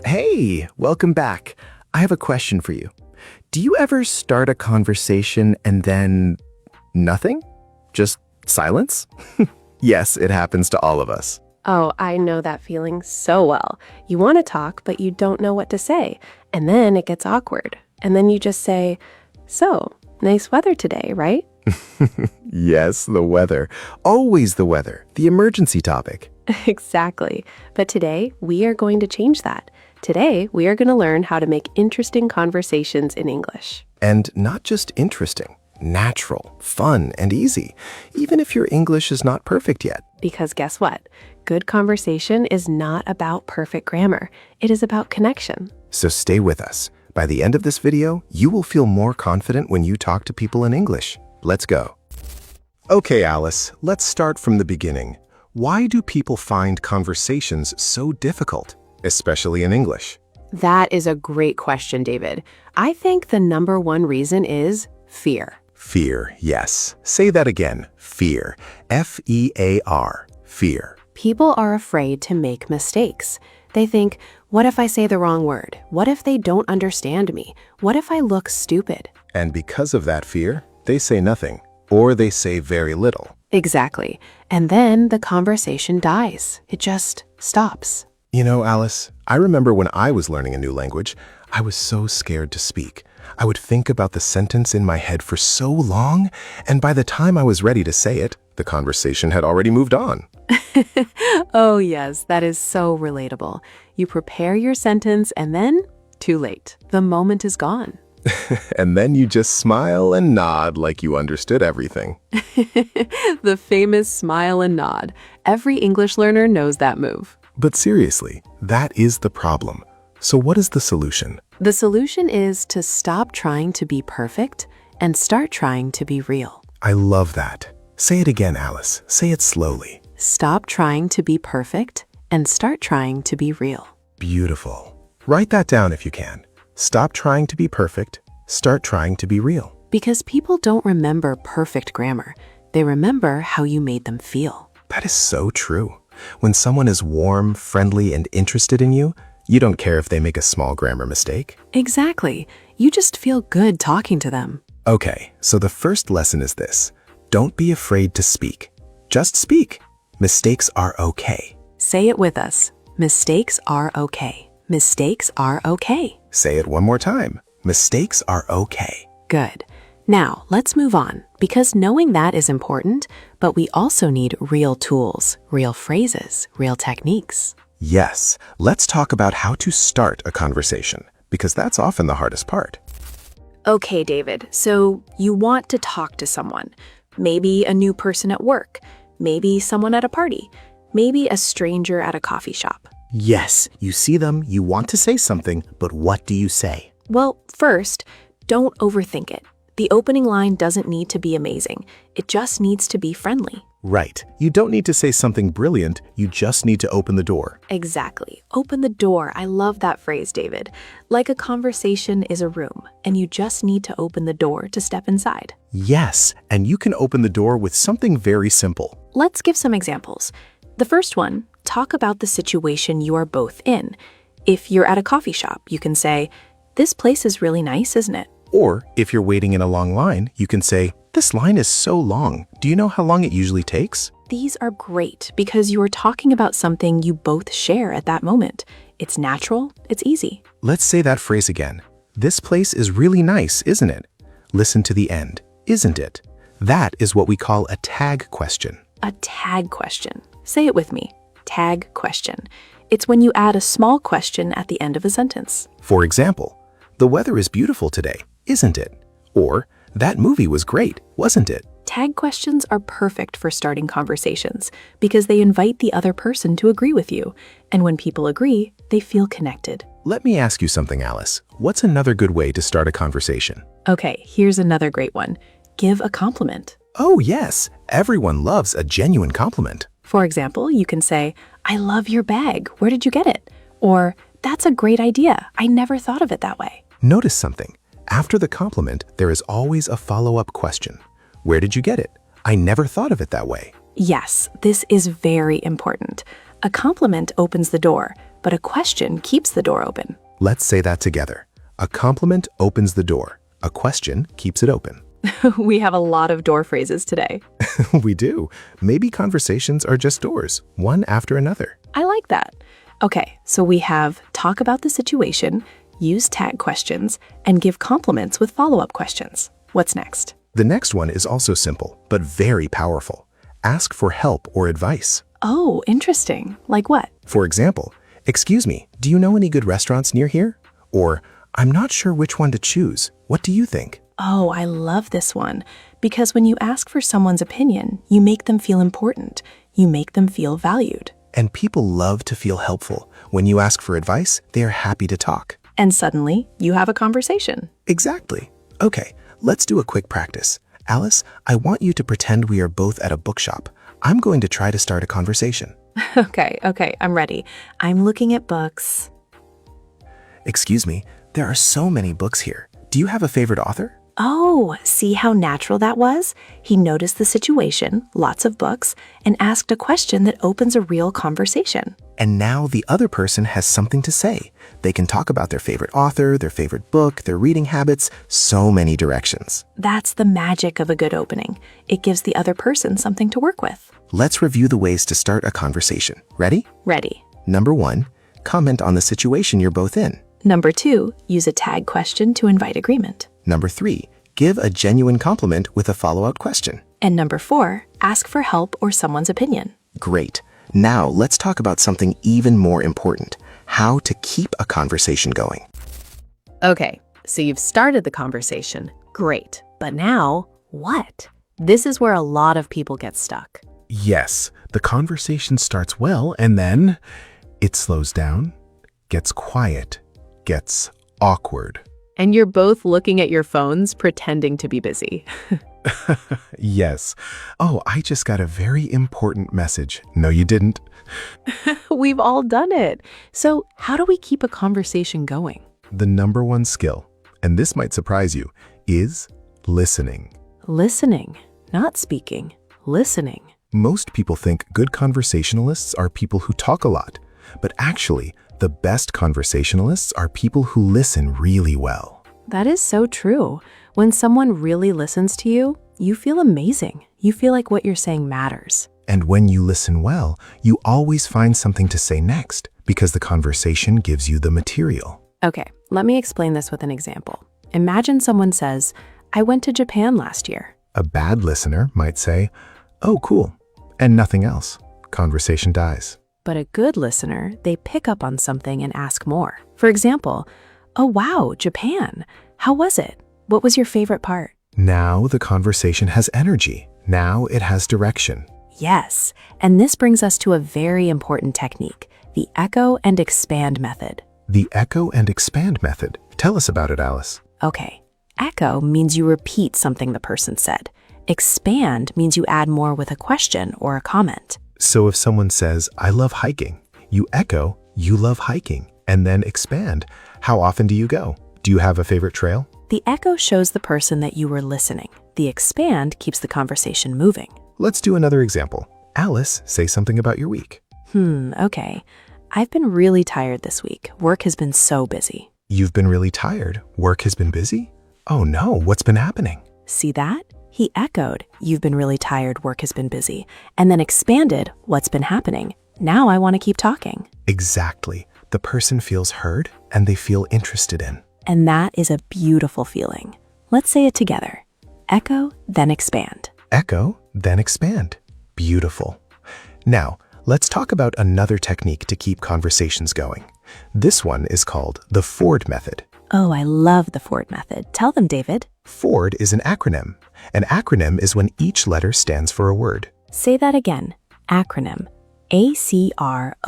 Hey, welcome back. I have a question for you. Do you ever start a conversation and then nothing? Just silence? Yes, it happens to all of us. Oh, I know that feeling so well. You want to talk, but you don't know what to say. And then it gets awkward. And then you just say, "So, nice weather today, right?" Yes, the weather. Always the weather. The emergency topic. Exactly. But today, we are going to change that. Today, we are going to learn how to make interesting conversations in English. And not just interesting, natural, fun, and easy, even if your English is not perfect yet. Because guess what? Good conversation is not about perfect grammar. It is about connection. So stay with us. By the end of this video, you will feel more confident when you talk to people in English. Let's go. Okay, Alice, let's start from the beginning. Why do people find conversations so difficult, especially in English? That is a great question, David. I think the number one reason is fear. Fear, yes. Say that again. Fear. F-E-A-R. Fear. People are afraid to make mistakes. They think, what if I say the wrong word? What if they don't understand me? What if I look stupid? And because of that fear, they say nothing, or they say very little. Exactly. And then the conversation dies. It just stops. You know, Alice, I remember when I was learning a new language, I was so scared to speak. I would think about the sentence in my head for so long, and by the time I was ready to say it, the conversation had already moved on. Oh, yes, that is so relatable. You prepare your sentence and then, too late. The moment is gone. And then you just smile and nod like you understood everything. The famous smile and nod. Every English learner knows that move. But seriously, that is the problem. So what is the solution? The solution is to stop trying to be perfect and start trying to be real. I love that. Say it again, Alice. Say it slowly. Stop trying to be perfect and start trying to be real. Beautiful. Write that down if you can. Stop trying to be perfect. Start trying to be real. Because people don't remember perfect grammar. They remember how you made them feel. That is so true. When someone is warm, friendly, and interested in you, you don't care if they make a small grammar mistake. Exactly. You just feel good talking to them. Okay, so the first lesson is this. Don't be afraid to speak. Just speak. Mistakes are okay. Say it with us. Mistakes are okay. Mistakes are okay. Say it one more time. Mistakes are okay. Good. Now, let's move on, because knowing that is important, but we also need real tools, real phrases, real techniques. Yes, let's talk about how to start a conversation, because that's often the hardest part. Okay, David, so you want to talk to someone. Maybe a new person at work. Maybe someone at a party. Maybe a stranger at a coffee shop. Yes, you see them, you want to say something, but what do you say? Well, first, don't overthink it. The opening line doesn't need to be amazing. It just needs to be friendly. Right. You don't need to say something brilliant, you just need to open the door. Exactly. Open the door. I love that phrase, David. Like a conversation is a room, and you just need to open the door to step inside. Yes, and you can open the door with something very simple. Let's give some examples. The first one, talk about the situation you are both in. If you're at a coffee shop, you can say, "This place is really nice, isn't it?" Or if you're waiting in a long line, you can say, "This line is so long. Do you know how long it usually takes?" These are great because you are talking about something you both share at that moment. It's natural, it's easy. Let's say that phrase again. This place is really nice, isn't it? Listen to the end. Isn't it? That is what we call a tag question. A tag question. Say it with me. Tag question. It's when you add a small question at the end of a sentence. For example, the weather is beautiful today, isn't it? Or, that movie was great, wasn't it? Tag questions are perfect for starting conversations because they invite the other person to agree with you. And when people agree, they feel connected. Let me ask you something, Alice. What's another good way to start a conversation? Okay, here's another great one. Give a compliment. Oh, yes. Everyone loves a genuine compliment. For example, you can say, "I love your bag. Where did you get it?" Or, "That's a great idea. I never thought of it that way." Notice something. After the compliment, there is always a follow-up question. Where did you get it? I never thought of it that way. Yes, this is very important. A compliment opens the door, but a question keeps the door open. Let's say that together. A compliment opens the door. A question keeps it open. We have a lot of door phrases today. We do. Maybe conversations are just doors, one after another. I like that. Okay, so we have talk about the situation, use tag questions, and give compliments with follow-up questions. What's next? The next one is also simple, but very powerful. Ask for help or advice. Oh, interesting. Like what? For example, excuse me, do you know any good restaurants near here? Or, I'm not sure which one to choose. What do you think? Oh, I love this one. Because when you ask for someone's opinion, you make them feel important. You make them feel valued. And people love to feel helpful. When you ask for advice, they are happy to talk. And suddenly, you have a conversation. Exactly. Okay, let's do a quick practice. Alice, I want you to pretend we are both at a bookshop. I'm going to try to start a conversation. Okay, I'm ready. I'm looking at books. Excuse me, there are so many books here. Do you have a favorite author? Oh, see how natural that was? He noticed the situation, lots of books, and asked a question that opens a real conversation. And now the other person has something to say. They can talk about their favorite author, their favorite book, their reading habits, so many directions. That's the magic of a good opening. It gives the other person something to work with. Let's review the ways to start a conversation. Ready? Ready. Number 1, comment on the situation you're both in. Number 2, use a tag question to invite agreement. Number 3, give a genuine compliment with a follow-up question. And number 4, ask for help or someone's opinion. Great. Now let's talk about something even more important, how to keep a conversation going. Okay, so you've started the conversation. Great. But now, what? This is where a lot of people get stuck. Yes, the conversation starts well and then it slows down, gets quiet, gets awkward. And you're both looking at your phones, pretending to be busy. Yes. Oh, I just got a very important message. No, you didn't. We've all done it. So how do we keep a conversation going? The number one skill, and this might surprise you, is listening. Listening, not speaking. Listening. Most people think good conversationalists are people who talk a lot, but actually, the best conversationalists are people who listen really well. That is so true. When someone really listens to you, you feel amazing. You feel like what you're saying matters. And when you listen well, you always find something to say next because the conversation gives you the material. Okay, let me explain this with an example. Imagine someone says, I went to Japan last year. A bad listener might say, oh, cool, and nothing else. Conversation dies. But a good listener, they pick up on something and ask more. For example, oh wow, Japan. How was it? What was your favorite part? Now the conversation has energy. Now it has direction. Yes, and this brings us to a very important technique, the echo and expand method. The echo and expand method. Tell us about it, Alice. Okay, echo means you repeat something the person said. Expand means you add more with a question or a comment. So if someone says, I love hiking, you echo, you love hiking, and then expand. How often do you go? Do you have a favorite trail? The echo shows the person that you were listening. The expand keeps the conversation moving. Let's do another example. Alice, say something about your week. Okay. I've been really tired this week. Work has been so busy. You've been really tired. Work has been busy? Oh no, what's been happening? See that? He echoed, you've been really tired, work has been busy, and then expanded, what's been happening. Now I want to keep talking. Exactly. The person feels heard and they feel interested in. And that is a beautiful feeling. Let's say it together. Echo, then expand. Echo, then expand. Beautiful. Now, let's talk about another technique to keep conversations going. This one is called the Ford method. Oh, I love the Ford method. Tell them, David. Ford is an acronym. An acronym is when each letter stands for a word. Say that again. Acronym. A-C-R-O-N-Y-M.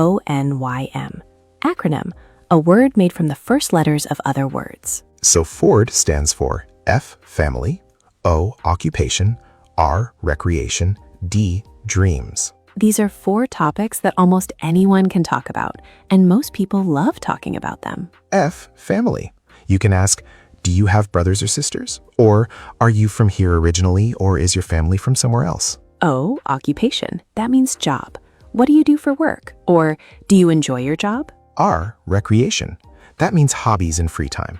Acronym. A word made from the first letters of other words. So Ford stands for F, family, O, occupation, R, recreation, D, dreams. These are 4 topics that almost anyone can talk about, and most people love talking about them. F, family. You can ask, do you have brothers or sisters? Or are you from here originally, or is your family from somewhere else? O, occupation. That means job. What do you do for work? Or do you enjoy your job? R, recreation. That means hobbies and free time.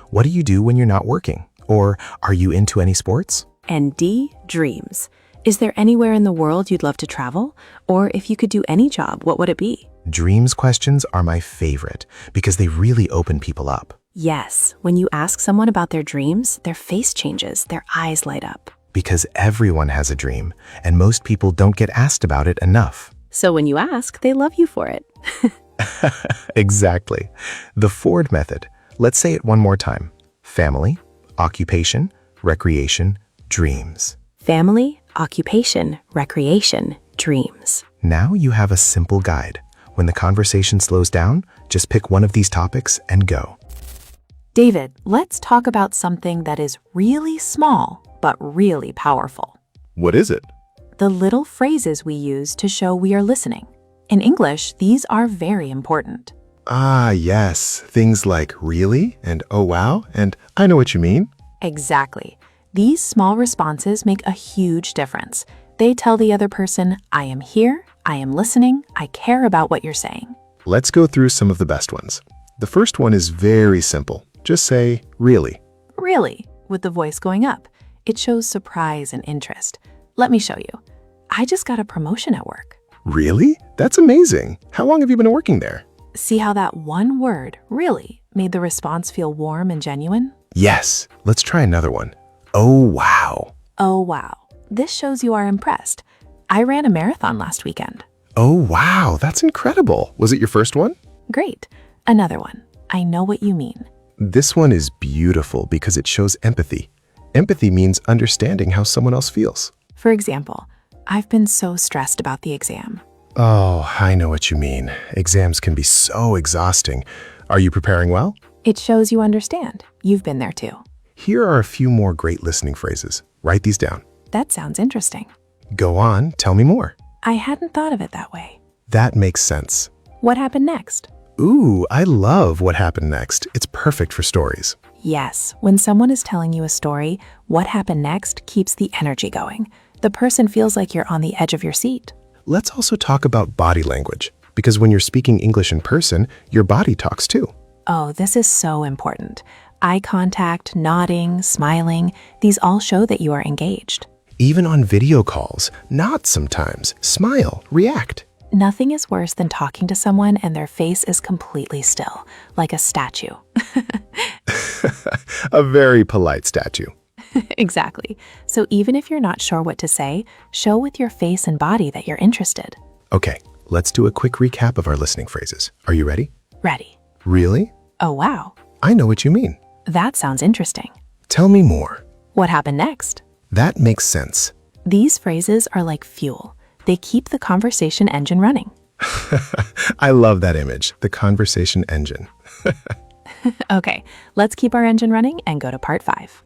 What do you do when you're not working? Or are you into any sports? And D, dreams. Is there anywhere in the world you'd love to travel? Or if you could do any job, what would it be? Dreams questions are my favorite because they really open people up. Yes, when you ask someone about their dreams, their face changes, their eyes light up. Because everyone has a dream, and most people don't get asked about it enough. So when you ask, they love you for it. Exactly. The Ford method. Let's say it one more time. Family, occupation, recreation, dreams. Family, occupation, recreation, dreams. Now you have a simple guide. When the conversation slows down, just pick one of these topics and go. David, let's talk about something that is really small, but really powerful. What is it? The little phrases we use to show we are listening. In English, these are very important. Ah, yes. Things like really and oh wow and I know what you mean. Exactly. These small responses make a huge difference. They tell the other person, I am here, I am listening, I care about what you're saying. Let's go through some of the best ones. The first one is very simple. Just say, really. Really, with the voice going up. It shows surprise and interest. Let me show you. I just got a promotion at work. Really? That's amazing. How long have you been working there? See how that one word, really, made the response feel warm and genuine? Yes. Let's try another one. Oh, wow. Oh, wow. This shows you are impressed. I ran a marathon last weekend. Oh, wow. That's incredible. Was it your first one? Great. Another one. I know what you mean. This one is beautiful because it shows empathy. Empathy means understanding how someone else feels. For example, I've been so stressed about the exam. Oh, I know what you mean. Exams can be so exhausting. Are you preparing well? It shows you understand. You've been there too. Here are a few more great listening phrases. Write these down. That sounds interesting. Go on, tell me more. I hadn't thought of it that way. That makes sense. What happened next? Ooh, I love what happened next. It's perfect for stories. Yes, when someone is telling you a story, what happened next keeps the energy going. The person feels like you're on the edge of your seat. Let's also talk about body language, because when you're speaking English in person, your body talks too. Oh, this is so important. Eye contact, nodding, smiling, these all show that you are engaged. Even on video calls, nod sometimes, smile, react. Nothing is worse than talking to someone and their face is completely still, like a statue. A very polite statue. Exactly. So even if you're not sure what to say, show with your face and body that you're interested. Okay, let's do a quick recap of our listening phrases. Are you ready? Ready. Really? Oh, wow. I know what you mean. That sounds interesting. Tell me more. What happened next? That makes sense. These phrases are like fuel. They keep the conversation engine running. I love that image, the conversation engine. Okay, let's keep our engine running and go to part 5.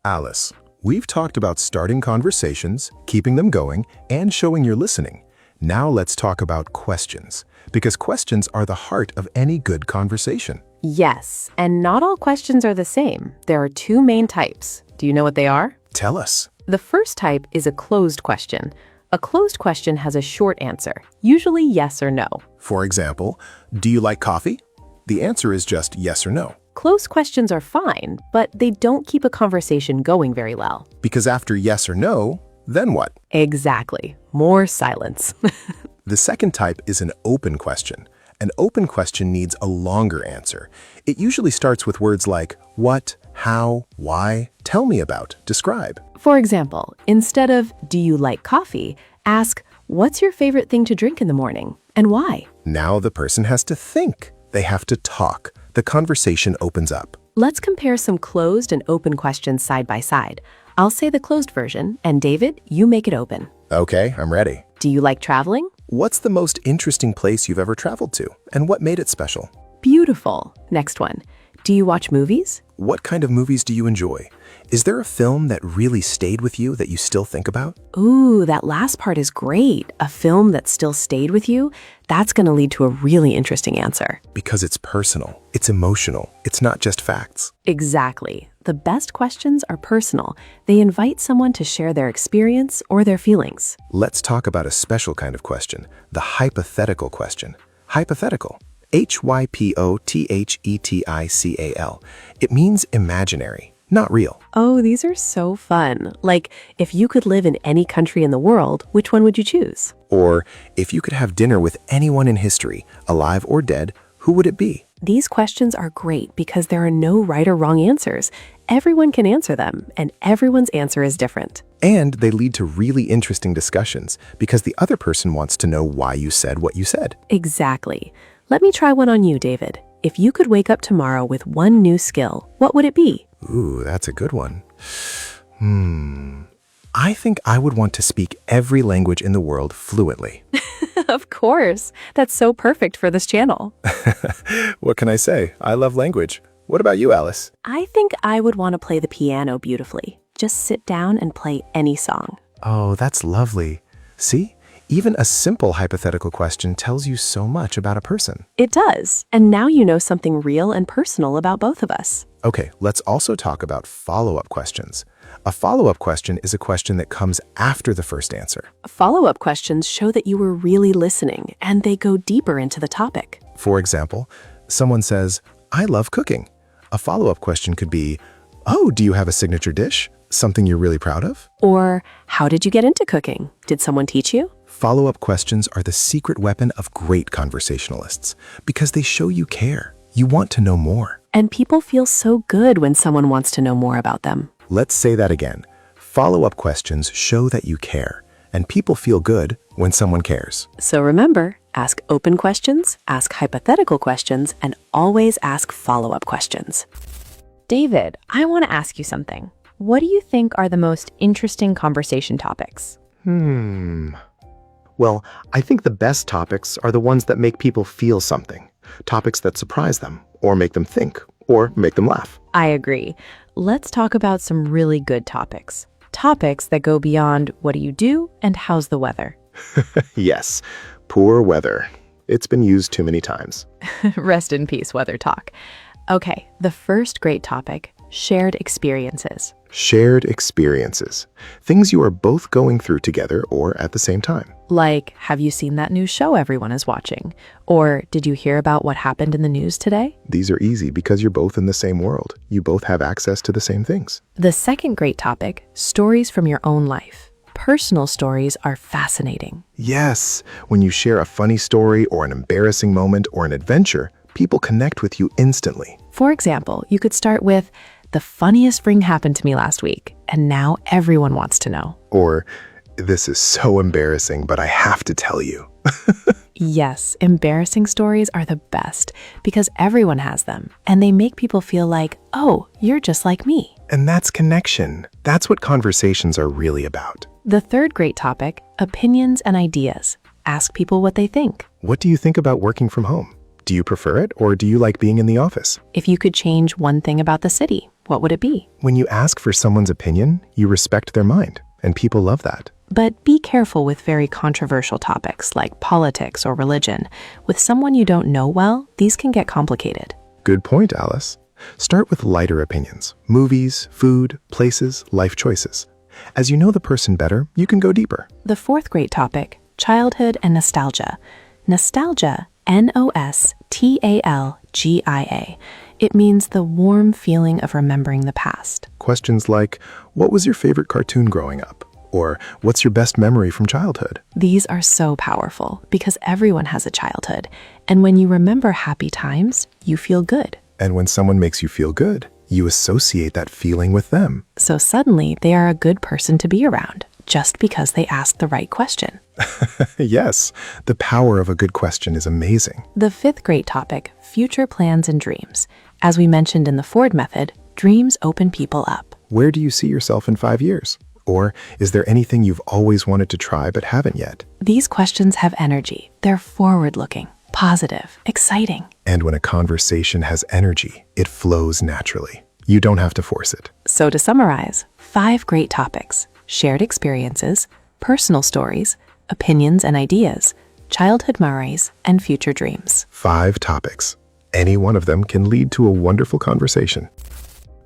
Alice, we've talked about starting conversations, keeping them going, and showing you're listening. Now let's talk about questions, because questions are the heart of any good conversation. Yes, and not all questions are the same. There are 2 main types. Do you know what they are? Tell us. The first type is a closed question. A closed question has a short answer, usually yes or no. For example, do you like coffee? The answer is just yes or no. Closed questions are fine, but they don't keep a conversation going very well. Because after yes or no, then what? Exactly. More silence. The second type is an open question. An open question needs a longer answer. It usually starts with words like what, how, why, tell me about, describe. For example, instead of do you like coffee, ask what's your favorite thing to drink in the morning and why? Now the person has to think. They have to talk. The conversation opens up. Let's compare some closed and open questions side by side. I'll say the closed version, and David, you make it open. Okay, I'm ready. Do you like traveling? What's the most interesting place you've ever traveled to, and what made it special? Beautiful. Next one. Do you watch movies? What kind of movies do you enjoy? Is there a film that really stayed with you that you still think about? Ooh, that last part is great. A film that still stayed with you? That's going to lead to a really interesting answer. Because it's personal, it's emotional, it's not just facts. Exactly. The best questions are personal. They invite someone to share their experience or their feelings. Let's talk about a special kind of question, the hypothetical question. Hypothetical. Hypothetical. It means imaginary, not real. Oh, these are so fun. Like, if you could live in any country in the world, which one would you choose? Or, if you could have dinner with anyone in history, alive or dead, who would it be? These questions are great because there are no right or wrong answers. Everyone can answer them, and everyone's answer is different. And they lead to really interesting discussions because the other person wants to know why you said what you said. Exactly. Let me try one on you, David. If you could wake up tomorrow with one new skill, what would it be? Ooh, that's a good one. I think I would want to speak every language in the world fluently. Of course. That's so perfect for this channel. What can I say? I love language. What about you, Alice? I think I would want to play the piano beautifully. Just sit down and play any song. Oh, that's lovely. See? Even a simple hypothetical question tells you so much about a person. It does. And now you know something real and personal about both of us. Okay, let's also talk about follow-up questions. A follow-up question is a question that comes after the first answer. Follow-up questions show that you were really listening, and they go deeper into the topic. For example, someone says, "I love cooking." A follow-up question could be, "Oh, do you have a signature dish? Something you're really proud of?" Or, how did you get into cooking? Did someone teach you? Follow-up questions are the secret weapon of great conversationalists because they show you care. You want to know more. And people feel so good when someone wants to know more about them. Let's say that again. Follow-up questions show that you care, and people feel good when someone cares. So remember, ask open questions, ask hypothetical questions, and always ask follow-up questions. David, I want to ask you something. What do you think are the most interesting conversation topics? Well, I think the best topics are the ones that make people feel something. Topics that surprise them, or make them think, or make them laugh. I agree. Let's talk about some really good topics. Topics that go beyond what do you do and how's the weather? Yes, poor weather. It's been used too many times. Rest in peace, weather talk. Okay, the first great topic, shared experiences. Shared experiences. Things you are both going through together or at the same time. Like, have you seen that new show everyone is watching? Or did you hear about what happened in the news today? These are easy because you're both in the same world. You both have access to the same things. The second great topic, stories from your own life. Personal stories are fascinating. Yes, when you share a funny story or an embarrassing moment or an adventure, people connect with you instantly. For example, you could start with, the funniest thing happened to me last week, and now everyone wants to know. Or, this is so embarrassing, but I have to tell you. Yes, embarrassing stories are the best because everyone has them, and they make people feel like, oh, you're just like me. And that's connection. That's what conversations are really about. The third great topic, opinions and ideas. Ask people what they think. What do you think about working from home? Do you prefer it, or do you like being in the office? If you could change one thing about the city, what would it be? When you ask for someone's opinion, you respect their mind, and people love that. But be careful with very controversial topics like politics or religion. With someone you don't know well, these can get complicated. Good point, Alice. Start with lighter opinions. Movies, food, places, life choices. As you know the person better, you can go deeper. The fourth great topic, childhood and nostalgia. Nostalgia, Nostalgia. It means the warm feeling of remembering the past. Questions like, what was your favorite cartoon growing up? Or, what's your best memory from childhood? These are so powerful because everyone has a childhood. And when you remember happy times, you feel good. And when someone makes you feel good, you associate that feeling with them. So suddenly, they are a good person to be around, just because they asked the right question. Yes, the power of a good question is amazing. The fifth great topic, future plans and dreams. As we mentioned in the Ford method, dreams open people up. Where do you see yourself in 5 years? Or is there anything you've always wanted to try but haven't yet? These questions have energy. They're forward-looking, positive, exciting. And when a conversation has energy, it flows naturally. You don't have to force it. So to summarize, 5 great topics: shared experiences, personal stories, opinions and ideas, childhood memories, and future dreams. 5 topics. Any one of them can lead to a wonderful conversation.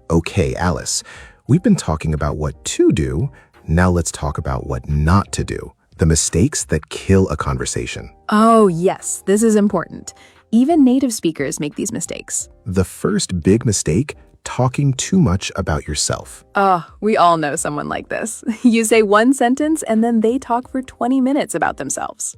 Okay, Alice, we've been talking about what to do. Now let's talk about what not to do. The mistakes that kill a conversation. Oh, yes, this is important. Even native speakers make these mistakes. The first big mistake, talking too much about yourself. Oh, we all know someone like this. You say one sentence and then they talk for 20 minutes about themselves.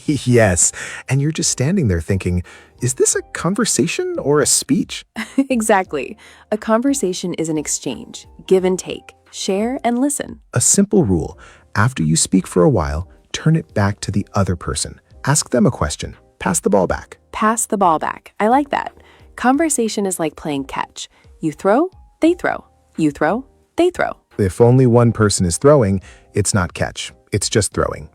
Yes, and you're just standing there thinking, is this a conversation or a speech? Exactly. A conversation is an exchange, give and take, share and listen. A simple rule, after you speak for a while, turn it back to the other person. Ask them a question. Pass the ball back. Pass the ball back. I like that. Conversation is like playing catch. You throw, they throw. You throw, they throw. If only one person is throwing, it's not catch. It's just throwing.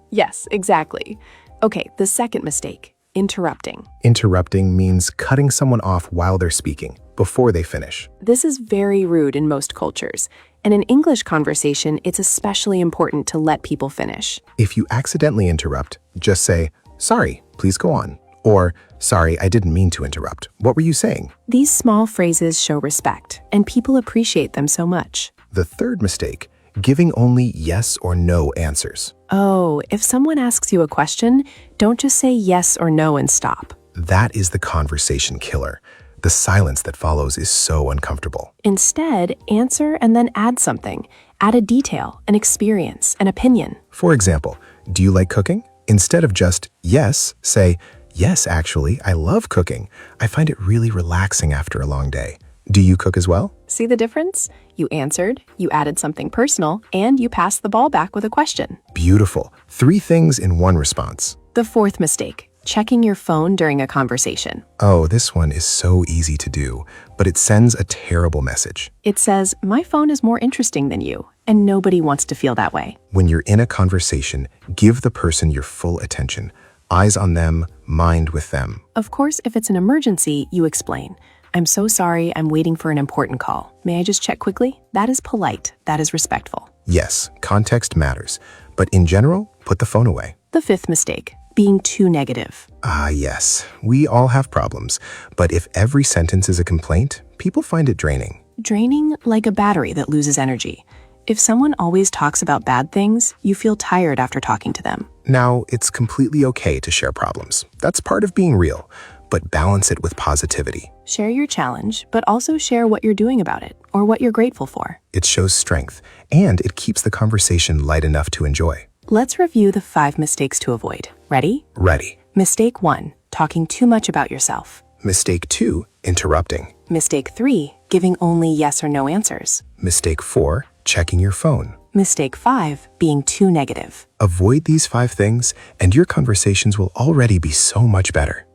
Yes, exactly. Okay, the second mistake, interrupting. Interrupting means cutting someone off while they're speaking, before they finish. This is very rude in most cultures. And in English conversation, it's especially important to let people finish. If you accidentally interrupt, just say, sorry, please go on. Or, sorry, I didn't mean to interrupt. What were you saying? These small phrases show respect, and people appreciate them so much. The third mistake, giving only yes or no answers. Oh, if someone asks you a question, don't just say yes or no and stop. That is the conversation killer. The silence that follows is so uncomfortable. Instead, answer and then add something. Add a detail, an experience, an opinion. For example, do you like cooking? Instead of just yes, say, yes, actually, I love cooking. I find it really relaxing after a long day. Do you cook as well? See the difference? You answered, you added something personal, and you passed the ball back with a question. Beautiful. 3 things in one response. The fourth mistake, checking your phone during a conversation. Oh, this one is so easy to do, but it sends a terrible message. It says, my phone is more interesting than you, and nobody wants to feel that way. When you're in a conversation, give the person your full attention. Eyes on them, mind with them. Of course, if it's an emergency, you explain. I'm so sorry, I'm waiting for an important call. May I just check quickly? That is polite. That is respectful. Yes, context matters, but in general, put the phone away. The fifth mistake, being too negative. Ah, yes, we all have problems, but if every sentence is a complaint, people find it draining. Draining like a battery that loses energy. If someone always talks about bad things, you feel tired after talking to them. Now, it's completely okay to share problems. That's part of being real, but balance it with positivity. Share your challenge, but also share what you're doing about it or what you're grateful for. It shows strength, and it keeps the conversation light enough to enjoy. Let's review the 5 mistakes to avoid. Ready? Ready. Mistake 1, talking too much about yourself. Mistake 2, interrupting. Mistake 3, giving only yes or no answers. Mistake 4, checking your phone. Mistake 5, being too negative. Avoid these 5 things, and your conversations will already be so much better.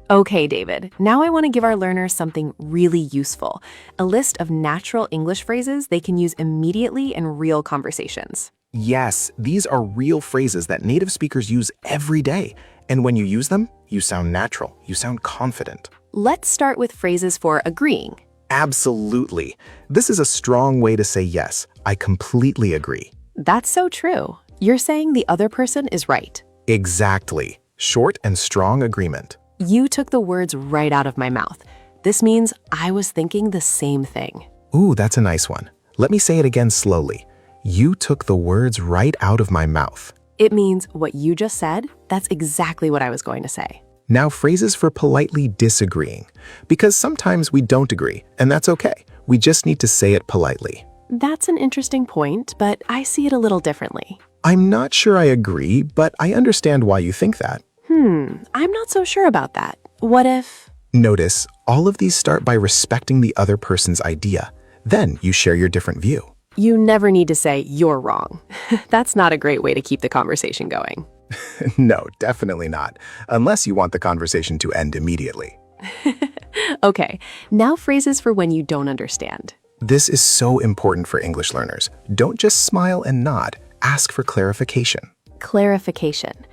Okay, David, now I want to give our learners something really useful, a list of natural English phrases they can use immediately in real conversations. Yes, these are real phrases that native speakers use every day. And when you use them, you sound natural, you sound confident. Let's start with phrases for agreeing. Absolutely. This is a strong way to say yes. I completely agree. That's so true. You're saying the other person is right. Exactly. Short and strong agreement. You took the words right out of my mouth. This means I was thinking the same thing. Ooh, that's a nice one. Let me say it again slowly. You took the words right out of my mouth. It means what you just said, that's exactly what I was going to say. Now, phrases for politely disagreeing. Because sometimes we don't agree, and that's okay. We just need to say it politely. That's an interesting point, but I see it a little differently. I'm not sure I agree, but I understand why you think that. I'm not so sure about that. What if... Notice, all of these start by respecting the other person's idea. Then you share your different view. You never need to say, you're wrong. That's not a great way to keep the conversation going. No, definitely not. Unless you want the conversation to end immediately. Okay, now phrases for when you don't understand. This is so important for English learners. Don't just smile and nod. Ask for clarification. Clarification. Clarification.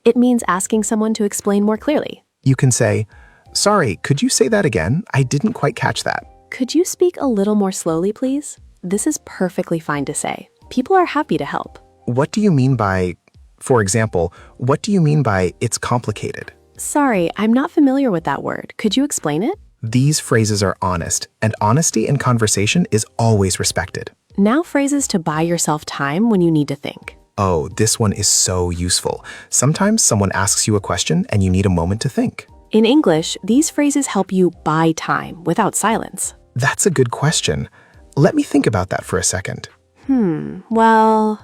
It means asking someone to explain more clearly. You can say, sorry, could you say that again? I didn't quite catch that. Could you speak a little more slowly, please? This is perfectly fine to say. People are happy to help. What do you mean by, for example, what do you mean by it's complicated? Sorry, I'm not familiar with that word. Could you explain it? These phrases are honest, and honesty in conversation is always respected. Now phrases to buy yourself time when you need to think. Oh, this one is so useful. Sometimes someone asks you a question and you need a moment to think. In English, these phrases help you buy time without silence. That's a good question. Let me think about that for a second. Well,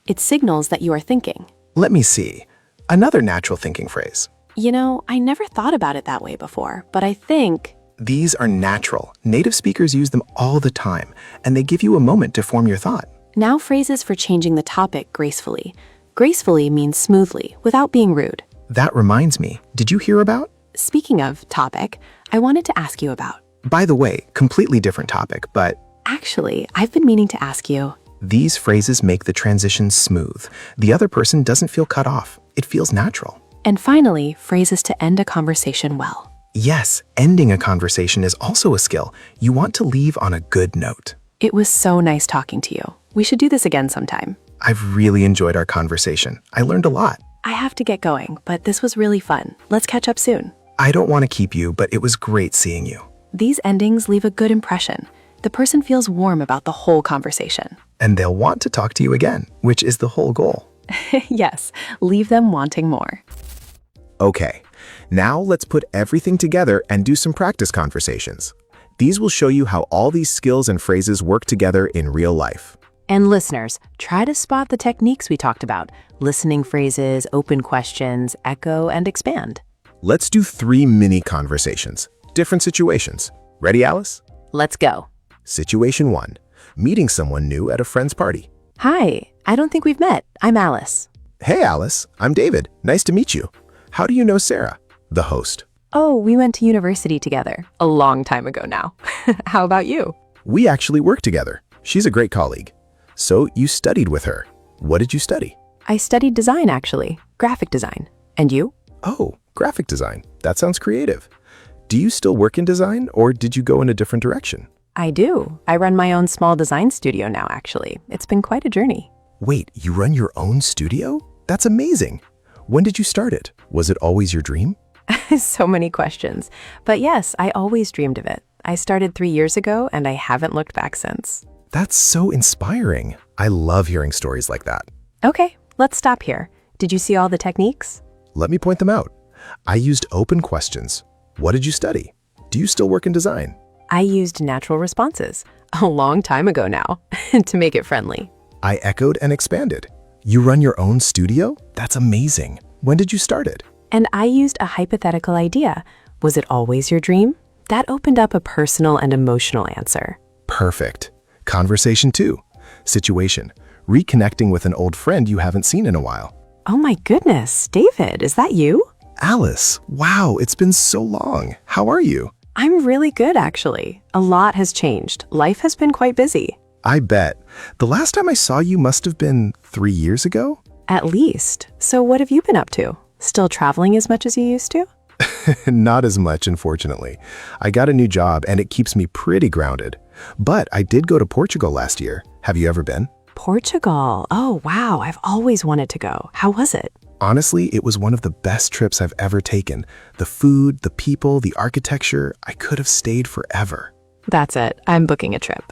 it signals that you are thinking. Let me see. Another natural thinking phrase. You know, I never thought about it that way before, but I think These are natural. Native speakers use them all the time, and they give you a moment to form your thought. now phrases for changing the topic gracefully. Gracefully means smoothly, without being rude. That reminds me, did you hear about? Speaking of topic, I wanted to ask you about. By the way, completely different topic, but Actually, I've been meaning to ask you. these phrases make the transition smooth. The other person doesn't feel cut off. It feels natural. And finally, phrases to end a conversation well. Yes, ending a conversation is also a skill. You want to leave on a good note. It was so nice talking to you. We should do this again sometime. I've really enjoyed our conversation. I learned a lot. I have to get going, but this was really fun. Let's catch up soon. I don't want to keep you, but it was great seeing you. These endings leave a good impression. The person feels warm about the whole conversation. And they'll want to talk to you again, which is the whole goal. Yes, leave them wanting more. Okay, now let's put everything together and do some practice conversations. These will show you how all these skills and phrases work together in real life. And listeners, try to spot the techniques we talked about: listening phrases, open questions, echo, and expand. Let's do 3 mini conversations, different situations. Ready, Alice? Let's go. Situation 1, meeting someone new at a friend's party. Hi, I don't think we've met. I'm Alice. Hey, Alice, I'm David. Nice to meet you. How do you know Sarah? The host. Oh, we went to university together. A long time ago now. How about you? We actually work together. She's a great colleague. So you studied with her. What did you study? I studied design, actually. Graphic design. And you? Oh, graphic design. That sounds creative. Do you still work in design, or did you go in a different direction? I do. I run my own small design studio now, actually. It's been quite a journey. Wait, you run your own studio? That's amazing. When did you start it? Was it always your dream? So many questions. But yes, I always dreamed of it. I started 3 years ago, and I haven't looked back since. That's so inspiring. I love hearing stories like that. Okay, let's stop here. Did you see all the techniques? Let me point them out. I used open questions. What did you study? Do you still work in design? I used natural responses a long time ago now to make it friendly. I echoed and expanded. You run your own studio? That's amazing. When did you start it? And I used a hypothetical idea. Was it always your dream? That opened up a personal and emotional answer. Perfect. Conversation 2. Situation. Reconnecting with an old friend you haven't seen in a while. Oh my goodness, David, is that you? Alice, wow, it's been so long. How are you? I'm really good, actually. A lot has changed. Life has been quite busy. I bet. The last time I saw you must have been 3 years ago? At least. So what have you been up to? Still traveling as much as you used to? Not as much, unfortunately. I got a new job and it keeps me pretty grounded. But I did go to Portugal last year. Have you ever been? Portugal. Oh, wow. I've always wanted to go. How was it? Honestly, it was one of the best trips I've ever taken. The food, the people, the architecture, I could have stayed forever. That's it. I'm booking a trip.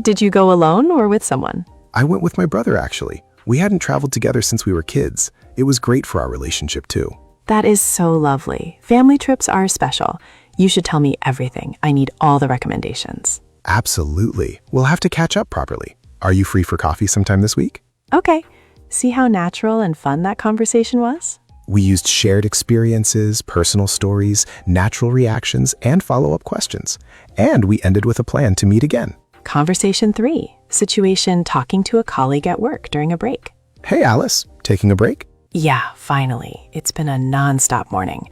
Did you go alone or with someone? I went with my brother, actually. We hadn't traveled together since we were kids. It was great for our relationship, too. That is so lovely. Family trips are special. You should tell me everything. I need all the recommendations. Absolutely. We'll have to catch up properly. Are you free for coffee sometime this week? Okay. See how natural and fun that conversation was? We used shared experiences, personal stories, natural reactions, and follow-up questions. And we ended with a plan to meet again. Conversation 3. Situation talking to a colleague at work during a break. Hey, Alice, taking a break? Yeah, finally. It's been a non-stop morning.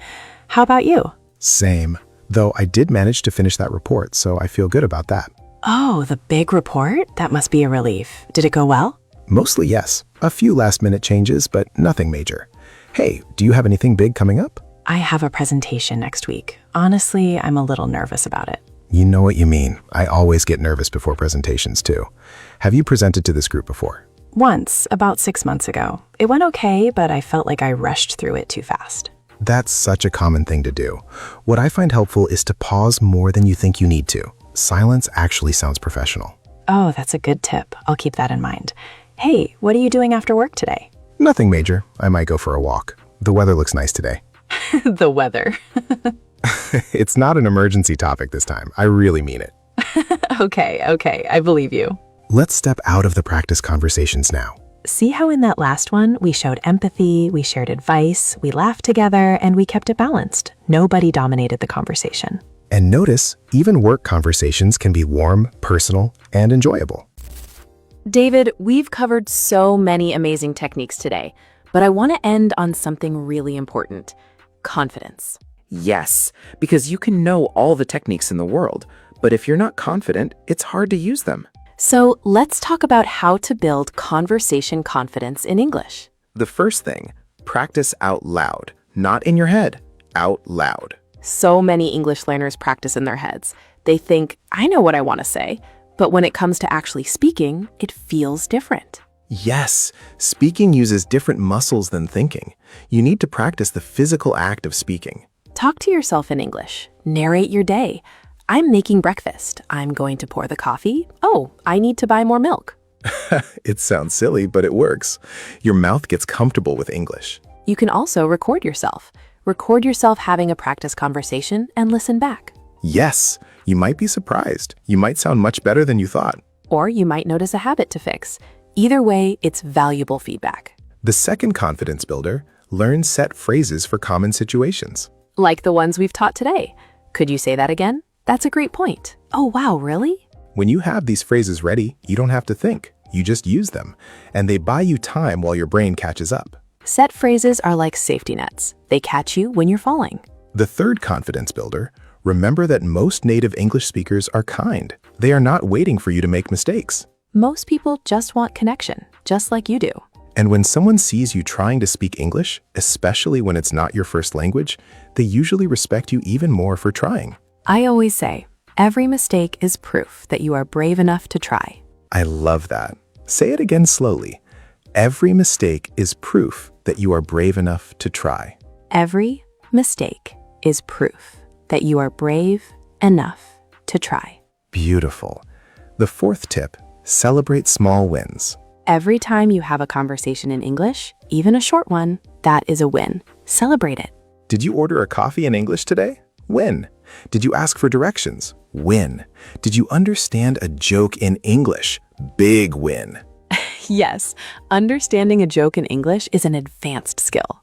How about you? Same. Though I did manage to finish that report, so I feel good about that. Oh, the big report? That must be a relief. Did it go well? Mostly yes. A few last-minute changes, but nothing major. Hey, do you have anything big coming up? I have a presentation next week. Honestly, I'm a little nervous about it. You know what you mean. I always get nervous before presentations, too. Have you presented to this group before? Once, about 6 months ago. It went okay, but I felt like I rushed through it too fast. That's such a common thing to do. What I find helpful is to pause more than you think you need to. Silence actually sounds professional. Oh, that's a good tip. I'll keep that in mind. Hey, what are you doing after work today? Nothing major. I might go for a walk. The weather looks nice today. The weather. It's not an emergency topic this time. I really mean it. Okay, I believe you. Let's step out of the practice conversations now. See how in that last one, we showed empathy, we shared advice, we laughed together, and we kept it balanced. Nobody dominated the conversation. And notice, even work conversations can be warm, personal, and enjoyable. David, we've covered so many amazing techniques today, but I want to end on something really important: confidence. Yes, because you can know all the techniques in the world, but if you're not confident, it's hard to use them. So let's talk about how to build conversation confidence in English. The first thing, practice out loud, not in your head, out loud. So many English learners practice in their heads. They think, I know what I want to say, but when it comes to actually speaking, it feels different. Yes, speaking uses different muscles than thinking. You need to practice the physical act of speaking. Talk to yourself in English. Narrate your day. I'm making breakfast. I'm going to pour the coffee. Oh, I need to buy more milk. It sounds silly, but it works. Your mouth gets comfortable with English. You can also record yourself. Record yourself having a practice conversation and listen back. Yes, you might be surprised. You might sound much better than you thought. Or you might notice a habit to fix. Either way, it's valuable feedback. The second confidence builder, learn set phrases for common situations. Like the ones we've taught today. Could you say that again? That's a great point. Oh, wow, really? When you have these phrases ready, you don't have to think. You just use them, and they buy you time while your brain catches up. Set phrases are like safety nets. They catch you when you're falling. The third confidence builder, remember that most native English speakers are kind. They are not waiting for you to make mistakes. Most people just want connection, just like you do. And when someone sees you trying to speak English, especially when it's not your first language, they usually respect you even more for trying. I always say, every mistake is proof that you are brave enough to try. I love that. Say it again slowly. Every mistake is proof that you are brave enough to try. Every mistake is proof that you are brave enough to try. Beautiful. The fourth tip, celebrate small wins. Every time you have a conversation in English, even a short one, that is a win. Celebrate it. Did you order a coffee in English today? Win. Did you ask for directions? Win. Did you understand a joke in English? Big win. Yes, understanding a joke in English is an advanced skill.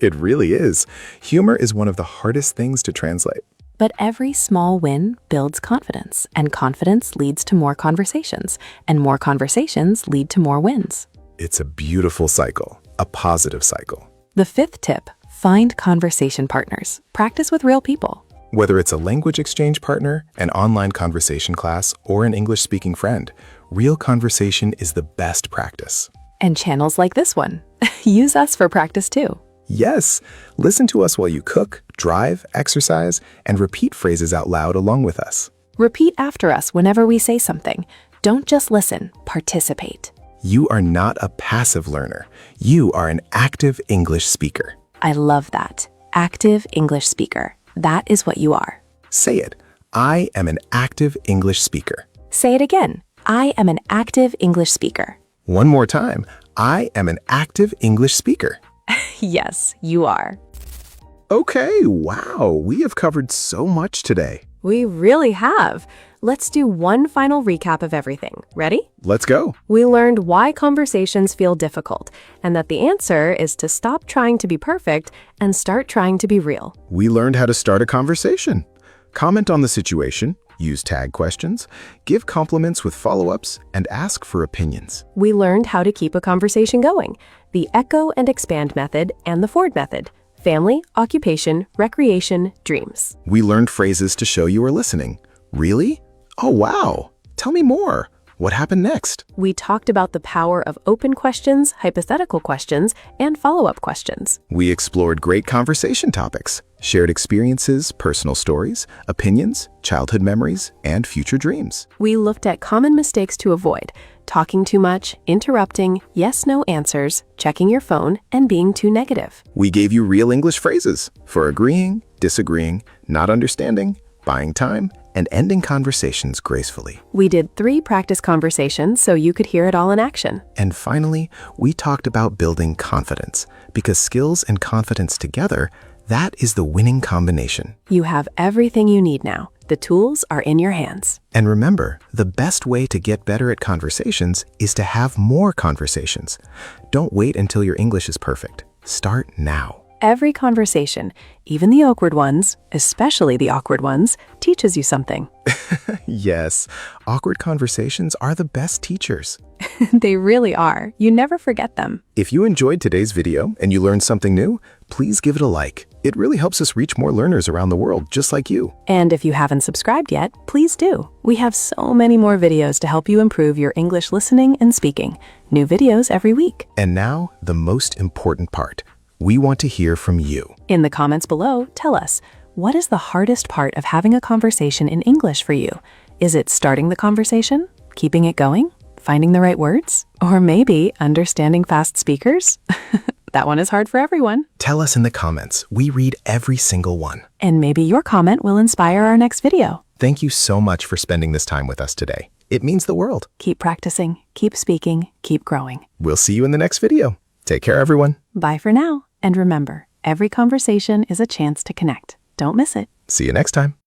It really is. Humor is one of the hardest things to translate. But every small win builds confidence, and confidence leads to more conversations, and more conversations lead to more wins. It's a beautiful cycle, a positive cycle. The fifth tip, find conversation partners. Practice with real people. Whether it's a language exchange partner, an online conversation class, or an English-speaking friend, real conversation is the best practice. And channels like this one. Use us for practice too. Yes, listen to us while you cook, drive, exercise, and repeat phrases out loud along with us. Repeat after us whenever we say something. Don't just listen, participate. You are not a passive learner. You are an active English speaker. I love that. Active English speaker. That is what you are. Say it. I am an active English speaker. Say it again. I am an active English speaker. One more time. I am an active English speaker. Yes, you are. Okay, wow, we have covered so much today. We really have. Let's do one final recap of everything. Ready? Let's go. We learned why conversations feel difficult, and that the answer is to stop trying to be perfect and start trying to be real. We learned how to start a conversation. Comment on the situation, use tag questions, give compliments with follow-ups, and ask for opinions. We learned how to keep a conversation going, the echo and expand method and the Ford method, family, occupation, recreation, dreams. We learned phrases to show you were listening. Really? Oh, wow. Tell me more. What happened next? We talked about the power of open questions, hypothetical questions, and follow-up questions. We explored great conversation topics, shared experiences, personal stories, opinions, childhood memories, and future dreams. We looked at common mistakes to avoid: talking too much, interrupting, yes/no answers, checking your phone, and being too negative. We gave you real English phrases for agreeing, disagreeing, not understanding, buying time, and ending conversations gracefully. We did 3 practice conversations so you could hear it all in action. And finally, we talked about building confidence, because skills and confidence together, that is the winning combination. You have everything you need now. The tools are in your hands. And remember, the best way to get better at conversations is to have more conversations. Don't wait until your English is perfect. Start now. Every conversation, even the awkward ones, especially the awkward ones, teaches you something. Yes, awkward conversations are the best teachers. They really are. You never forget them. If you enjoyed today's video and you learned something new, please give it a like. It really helps us reach more learners around the world, just like you. And if you haven't subscribed yet, please do. We have so many more videos to help you improve your English listening and speaking. New videos every week. And now, the most important part. We want to hear from you. In the comments below, tell us, what is the hardest part of having a conversation in English for you? Is it starting the conversation? Keeping it going? Finding the right words? Or maybe understanding fast speakers? That one is hard for everyone. Tell us in the comments. We read every single one. And maybe your comment will inspire our next video. Thank you so much for spending this time with us today. It means the world. Keep practicing, keep speaking, keep growing. We'll see you in the next video. Take care, everyone. Bye for now. And remember, every conversation is a chance to connect. Don't miss it. See you next time.